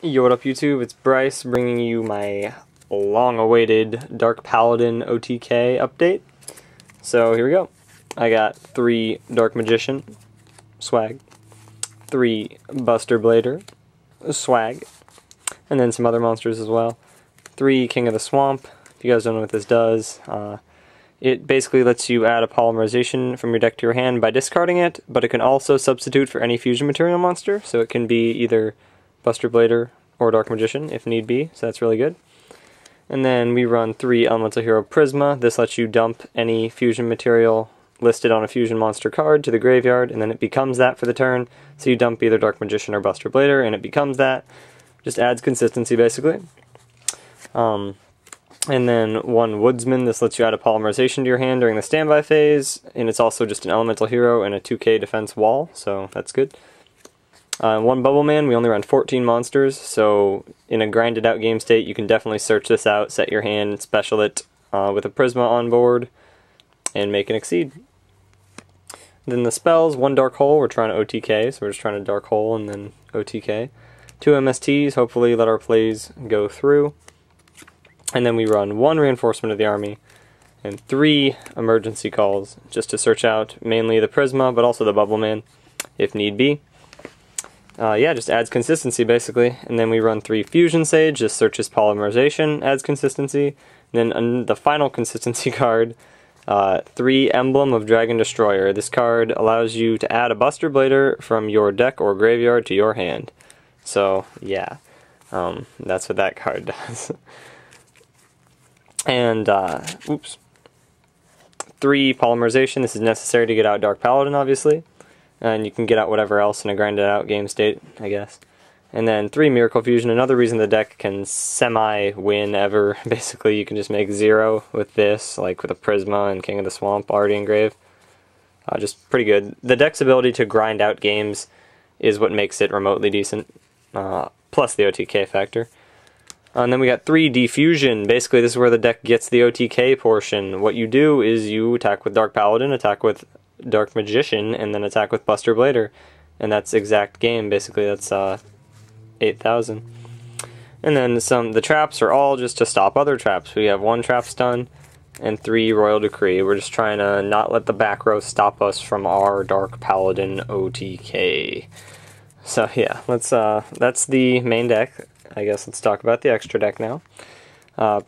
Yo, what up YouTube? It's Bryce bringing you my long-awaited Dark Paladin OTK update. So here we go. I got 3 Dark Magician swag, 3 Buster Blader swag, and then some other monsters as well. 3 King of the Swamp. If you guys don't know what this does, it basically lets you add a polymerization from your deck to your hand by discarding it, but it can also substitute for any fusion material monster, so it can be either Buster Blader or Dark Magician if need be, so that's really good. And then we run 3 Elemental Hero Prisma. This lets you dump any fusion material listed on a fusion monster card to the graveyard, and then it becomes that for the turn. So you dump either Dark Magician or Buster Blader, and it becomes that. Just adds consistency, basically. And then 1 Woodsman. This lets you add a polymerization to your hand during the standby phase, and it's also just an Elemental Hero and a 2k defense wall, so that's good. 1 Bubble Man. We only run 14 monsters, so in a grinded out game state you can definitely search this out, set your hand, special it with a Prisma on board, and make an Exceed. Then the spells, 1 Dark Hole. We're trying to OTK, so we're just trying to Dark Hole and then OTK. 2 MSTs, hopefully let our plays go through. And then we run 1 Reinforcement of the Army, and 3 Emergency Calls, just to search out mainly the Prisma, but also the Bubble Man, if need be. Yeah, just adds consistency, basically. And then we run 3 Fusion Sage, just searches polymerization, adds consistency. And then the final consistency card, 3 Emblem of Dragon Destroyer. This card allows you to add a Buster Blader from your deck or graveyard to your hand. So, yeah, that's what that card does. And, 3 Polymerization. This is necessary to get out Dark Paladin, obviously. And you can get out whatever else in a grinded out game state, I guess. And then 3 Miracle Fusion. Another reason the deck can semi-win ever. Basically, you can just make 0 with this, like with a Prisma and King of the Swamp already engraved. Just pretty good. The deck's ability to grind out games is what makes it remotely decent, plus the OTK factor. And then we got 3 Diffusion. Basically, this is where the deck gets the OTK portion. What you do is you attack with Dark Paladin, attack with Dark Magician, and then attack with Buster Blader. And that's exact game, basically. That's 8,000. And then the traps are all just to stop other traps. We have 1 Trap Stun and 3 Royal Decree. We're just trying to not let the back row stop us from our Dark Paladin OTK. So yeah, that's the main deck. I guess let's talk about the extra deck now.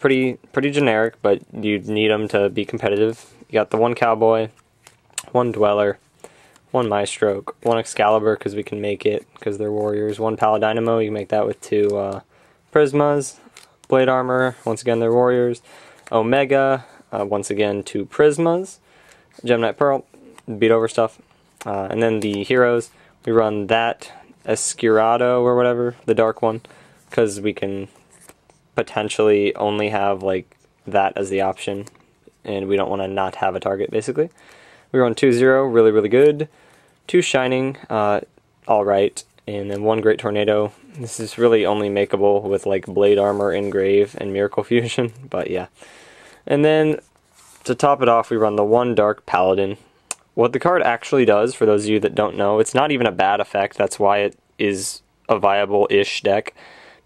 Pretty generic, but you need them to be competitive. You got the 1 Cowboy, 1 Dweller, 1 Maestro, 1 Excalibur because we can make it because they're warriors, 1 Paladinamo. You can make that with 2 Prismas, Blade Armor. Once again, they're warriors. Omega. Once again, 2 Prismas. Gemini Pearl. Beat over stuff. And then the heroes. We run that Escurado or whatever, the dark one, because we can potentially only have like that as the option, and we don't want to not have a target, basically. We run 2-0, really good. 2 Shining, alright, and then 1 Great Tornado. This is really only makeable with like Blade Armor, Engrave, and Miracle Fusion, but yeah. And then to top it off, we run the 1 Dark Paladin. What the card actually does, for those of you that don't know, it's not even a bad effect. That's why it is a viable-ish deck.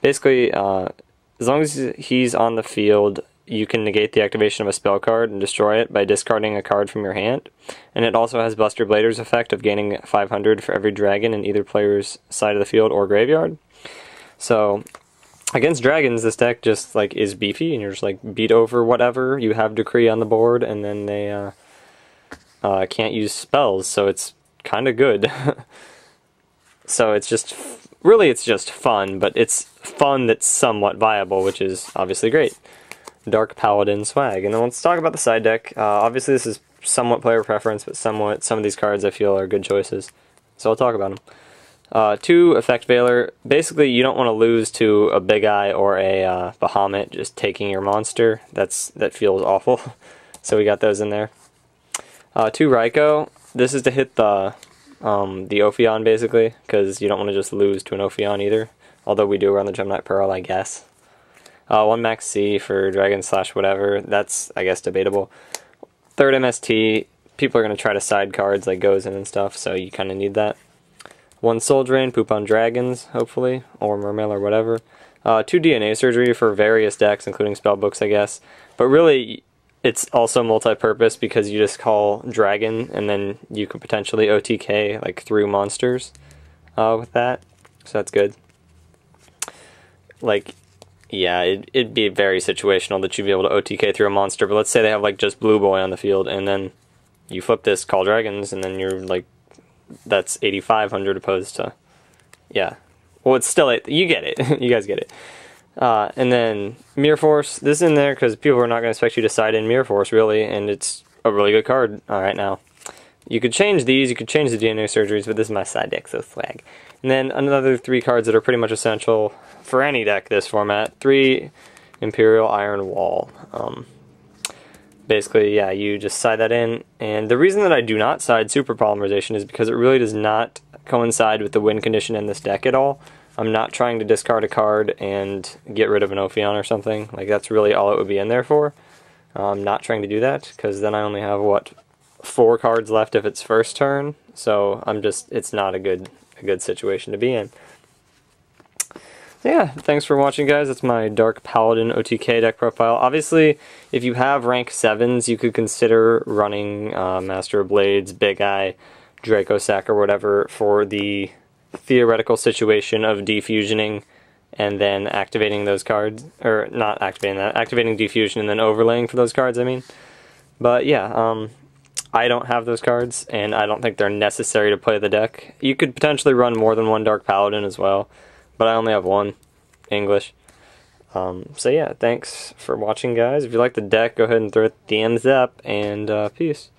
Basically, as long as he's on the field, you can negate the activation of a spell card and destroy it by discarding a card from your hand. And it also has Buster Blader's effect of gaining 500 for every dragon in either player's side of the field or graveyard. So, against dragons, this deck just like is beefy, and you're just like beat over whatever. You have Decree on the board, and then they can't use spells, so it's kind of good. So it's just, really it's just fun, but it's fun that's somewhat viable, which is obviously great. Dark Paladin swag. And then let's talk about the side deck. Obviously this is somewhat player preference, but some of these cards I feel are good choices. So I'll talk about them. 2 Effect Veiler. Basically you don't want to lose to a Big Eye or a Bahamut just taking your monster. That feels awful. So we got those in there. 2 Raikou. This is to hit the Ophion, basically, because you don't want to just lose to an Ophion either. Although we do run the Gemini Pearl, I guess. 1 Max C for Dragon / whatever. That's, I guess, debatable. 3rd MST. People are going to try to side cards like Gozen and stuff, so you kind of need that. 1 Soul Drain, poop on dragons, hopefully, or Mermail or whatever. 2 DNA Surgery for various decks, including spellbooks, I guess. But really, it's also multi-purpose because you just call Dragon, and then you could potentially OTK like through monsters with that. So that's good. Like, yeah, it'd be very situational that you'd be able to OTK through a monster. But let's say they have like just Blue Boy on the field, and then you flip this, call Dragons, and then you're like, that's 8,500 opposed to, yeah. Well, it's still, you get it. You guys get it. And then Mirror Force, this is in there because people are not going to expect you to side in Mirror Force, really, and it's a really good card right now. You could change these, you could change the DNA Surgeries, but this is my side deck, so swag. And then another 3 cards that are pretty much essential for any deck this format. 3 Imperial Iron Wall. Basically, yeah, you just side that in. And the reason that I do not side Super Polymerization is because it really does not coincide with the win condition in this deck at all. I'm not trying to discard a card and get rid of an Ophion or something. Like, that's really all it would be in there for. I'm not trying to do that, because then I only have, what, 4 cards left if it's first turn. So it's not a good situation to be in. So yeah, thanks for watching, guys. That's my Dark Paladin OTK deck profile. Obviously, if you have rank 7s, you could consider running Master of Blades, Big Eye, Draco Sack, or whatever for the theoretical situation of defusioning and then activating those cards. Or, not activating that, activating defusion and then overlaying for those cards, I mean. But yeah, I don't have those cards, and I don't think they're necessary to play the deck. You could potentially run more than 1 Dark Paladin as well, but I only have 1 English. So yeah, thanks for watching, guys. If you like the deck, go ahead and throw it thumbs up, and peace.